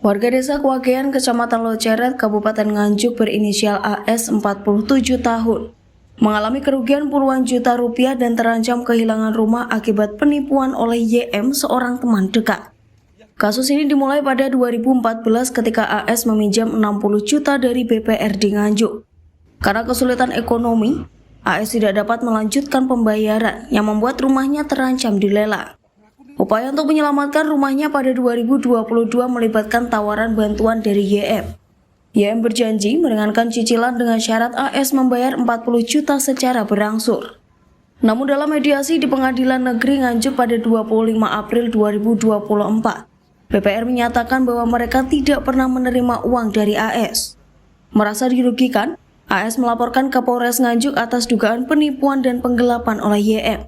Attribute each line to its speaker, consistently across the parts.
Speaker 1: Warga desa Kwagean, Kecamatan Loceret, Kabupaten Nganjuk berinisial AS 47 tahun mengalami kerugian puluhan juta rupiah dan terancam kehilangan rumah akibat penipuan oleh YM, seorang teman dekat. Kasus ini dimulai pada 2014 ketika AS meminjam 60 juta dari BPRD Nganjuk. Karena kesulitan ekonomi, AS tidak dapat melanjutkan pembayaran yang membuat rumahnya terancam dilelang. Upaya untuk menyelamatkan rumahnya pada 2022 melibatkan tawaran bantuan dari YM. YM berjanji meringankan cicilan dengan syarat AS membayar 40 juta secara berangsur. Namun dalam mediasi di Pengadilan Negeri Nganjuk pada 25 April 2024, BPR menyatakan bahwa mereka tidak pernah menerima uang dari AS. Merasa dirugikan, AS melaporkan ke Polres Nganjuk atas dugaan penipuan dan penggelapan oleh YM.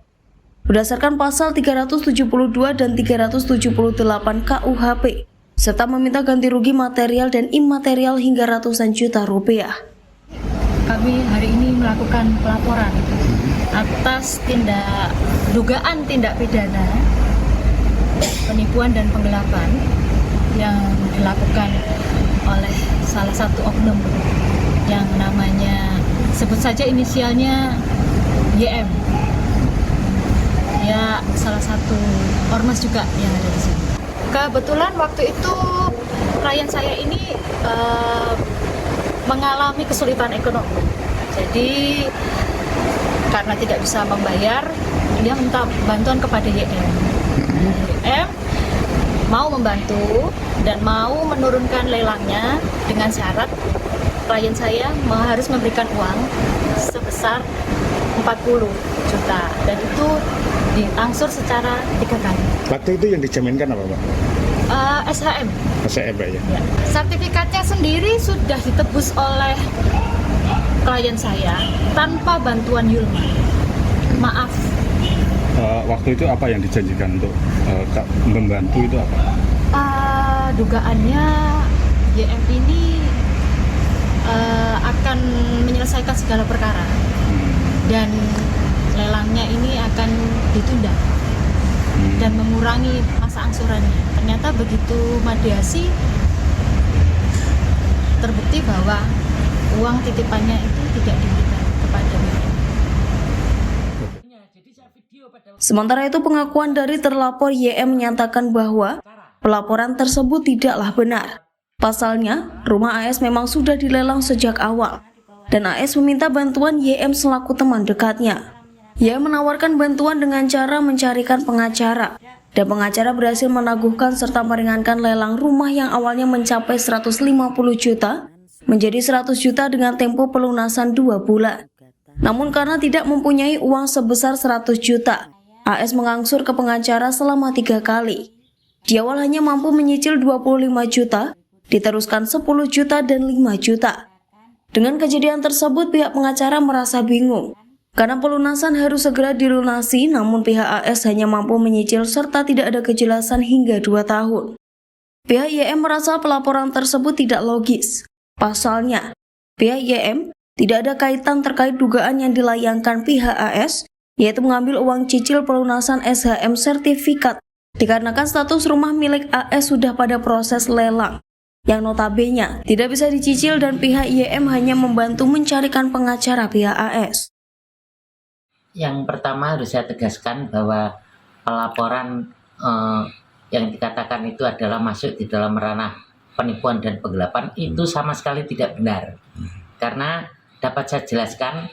Speaker 1: Berdasarkan pasal 372 dan 378 KUHP, serta meminta ganti rugi material dan imaterial hingga ratusan juta rupiah.
Speaker 2: Kami hari ini melakukan pelaporan atas dugaan tindak pidana penipuan dan penggelapan yang dilakukan oleh salah satu oknum yang namanya, sebut saja inisialnya YM. Ya, salah satu ormas juga yang ada di sini. Kebetulan waktu itu klien saya ini mengalami kesulitan ekonomi. Jadi karena tidak bisa membayar, dia minta bantuan kepada YM. YM mau membantu dan mau menurunkan lelangnya dengan syarat klien saya harus memberikan uang sebesar 40 juta dan itu diangsur secara 3 kali.
Speaker 3: Waktu itu yang dijaminkan apa, Pak?
Speaker 2: SHM.
Speaker 3: SHM, Pak, ya?
Speaker 2: Ya. Sertifikatnya sendiri sudah ditebus oleh klien saya tanpa bantuan Yulma. Maaf.
Speaker 3: Waktu itu apa yang dijanjikan untuk membantu itu apa?
Speaker 2: Dugaannya YM ini akan menyelesaikan segala perkara dan lelangnya ini akan ditunda dan mengurangi masa angsurannya. Ternyata begitu mediasi terbukti bahwa uang titipannya itu tidak diberikan kepada YM.
Speaker 1: Sementara itu, pengakuan dari terlapor YM menyatakan bahwa pelaporan tersebut tidaklah benar. Pasalnya, rumah AS memang sudah dilelang sejak awal, dan AS meminta bantuan YM selaku teman dekatnya. YM menawarkan bantuan dengan cara mencarikan pengacara, dan pengacara berhasil menaguhkan serta meringankan lelang rumah yang awalnya mencapai 150 juta menjadi 100 juta dengan tempo pelunasan 2 bulan. Namun karena tidak mempunyai uang sebesar 100 juta, AS mengangsur ke pengacara selama 3 kali. Di awal hanya mampu menyicil 25 juta, diteruskan 10 juta dan 5 juta. Dengan kejadian tersebut, pihak pengacara merasa bingung karena pelunasan harus segera dilunasi, namun pihak AS hanya mampu menyicil serta tidak ada kejelasan hingga 2 tahun. Pihak YM merasa pelaporan tersebut tidak logis. Pasalnya, pihak YM tidak ada kaitan terkait dugaan yang dilayangkan pihak AS, yaitu mengambil uang cicil pelunasan SHM sertifikat, dikarenakan status rumah milik AS sudah pada proses lelang, yang notabene tidak bisa dicicil dan pihak YM hanya membantu mencarikan pengacara pihak AS.
Speaker 4: Yang pertama harus saya tegaskan bahwa pelaporan yang dikatakan itu adalah masuk di dalam ranah penipuan dan penggelapan itu sama sekali tidak benar. Karena dapat saya jelaskan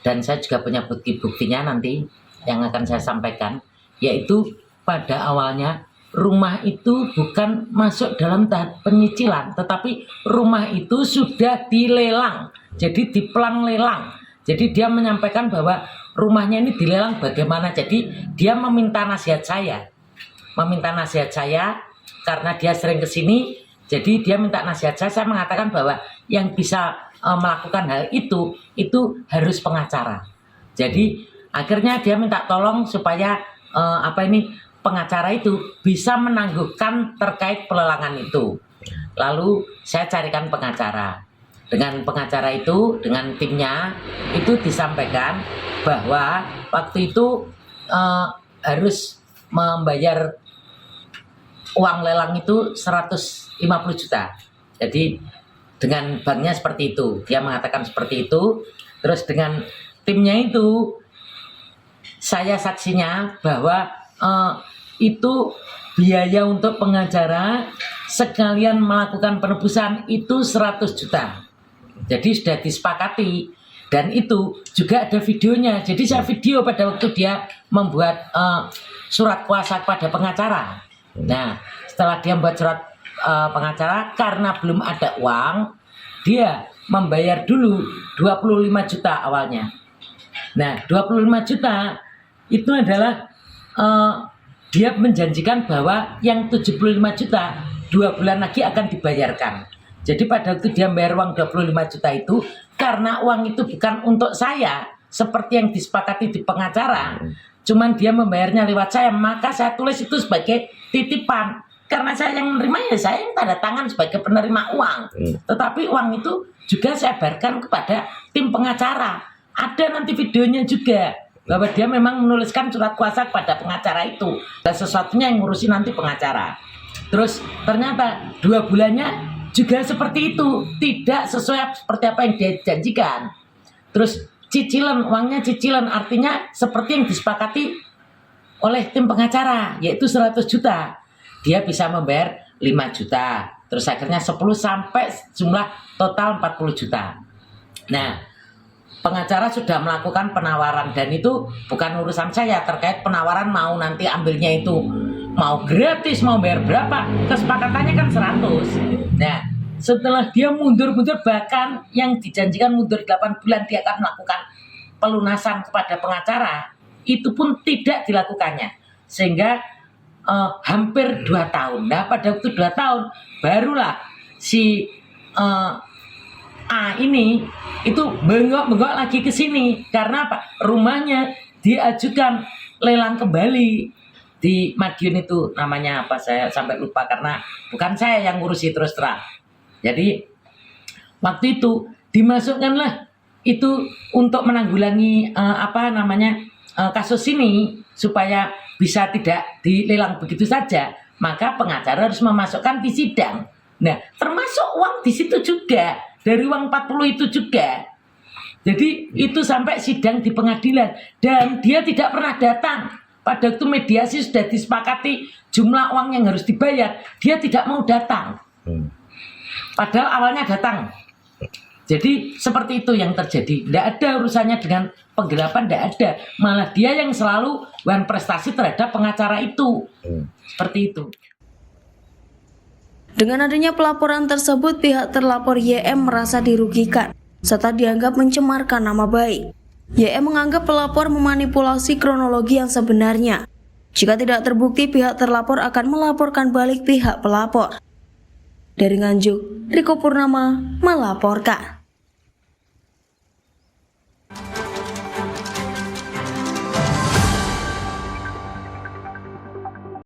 Speaker 4: dan saya juga punya bukti-buktinya nanti yang akan saya sampaikan, yaitu pada awalnya rumah itu bukan masuk dalam tahap penyicilan, tetapi rumah itu sudah dilelang, jadi diplang lelang. Jadi dia menyampaikan bahwa rumahnya ini dilelang bagaimana. Jadi dia meminta nasihat saya karena dia sering ke sini. Jadi dia minta nasihat saya mengatakan bahwa yang bisa melakukan hal itu harus pengacara. Jadi akhirnya dia minta tolong supaya pengacara itu bisa menangguhkan terkait pelelangan itu. Lalu saya carikan pengacara. Dengan pengacara itu, dengan timnya, itu disampaikan bahwa waktu itu harus membayar uang lelang itu 150 juta. Jadi dengan banknya seperti itu, dia mengatakan seperti itu. Terus dengan timnya itu, saya saksinya bahwa itu biaya untuk pengacara sekalian melakukan penebusan itu 100 juta. Jadi sudah disepakati, dan itu juga ada videonya. Jadi saya video pada waktu dia membuat surat kuasa kepada pengacara. Nah, setelah dia membuat surat pengacara, karena belum ada uang, dia membayar dulu 25 juta awalnya. Nah, 25 juta itu adalah dia menjanjikan bahwa yang 75 juta 2 bulan lagi akan dibayarkan. Jadi pada waktu dia bayar uang 25 juta itu, karena uang itu bukan untuk saya seperti yang disepakati di pengacara, cuman dia membayarnya lewat saya, maka saya tulis itu sebagai titipan. Karena saya yang menerima, ya saya yang tanda tangan sebagai penerima uang. Tetapi uang itu juga saya bayarkan kepada tim pengacara. Ada nanti videonya juga, bahwa dia memang menuliskan surat kuasa kepada pengacara itu. Dan sesuatunya yang ngurusin nanti pengacara. Terus ternyata 2 bulannya juga seperti itu, tidak sesuai seperti apa yang dia janjikan. Terus cicilan, uangnya cicilan, artinya seperti yang disepakati oleh tim pengacara, yaitu 100 juta. Dia bisa membayar 5 juta, terus akhirnya 10 sampai jumlah total 40 juta. Nah, pengacara sudah melakukan penawaran, dan itu bukan urusan saya terkait penawaran mau nanti ambilnya itu mau gratis, mau bayar berapa, kesepakatannya kan 100. Nah, setelah dia mundur-mundur, bahkan yang dijanjikan mundur 8 bulan dia akan melakukan pelunasan kepada pengacara, itu pun tidak dilakukannya. Sehingga hampir 2 tahun. Nah, pada waktu 2 tahun barulah si A ini itu bengok-bengok lagi ke sini. Karena apa? Rumahnya diajukan lelang kembali di Madiun itu, namanya apa saya sampai lupa karena bukan saya yang ngurusi terus terang. Jadi waktu itu dimasukkanlah itu untuk menanggulangi kasus ini supaya bisa tidak dilelang begitu saja, maka pengacara harus memasukkan di sidang. Nah, termasuk uang di situ juga, dari uang 40 itu juga. Jadi itu sampai sidang di pengadilan, dan dia tidak pernah datang. Pada waktu mediasi sudah disepakati jumlah uang yang harus dibayar, dia tidak mau datang. Padahal awalnya datang. Jadi seperti itu yang terjadi. Tidak ada urusannya dengan penggelapan, tidak ada. Malah dia yang selalu wan prestasi terhadap pengacara itu. Seperti itu.
Speaker 1: Dengan adanya pelaporan tersebut, pihak terlapor YM merasa dirugikan serta dianggap mencemarkan nama baik. YM menganggap pelapor memanipulasi kronologi yang sebenarnya. Jika tidak terbukti, pihak terlapor akan melaporkan balik pihak pelapor. Dari Nganjuk, Riko Purnama melaporkan.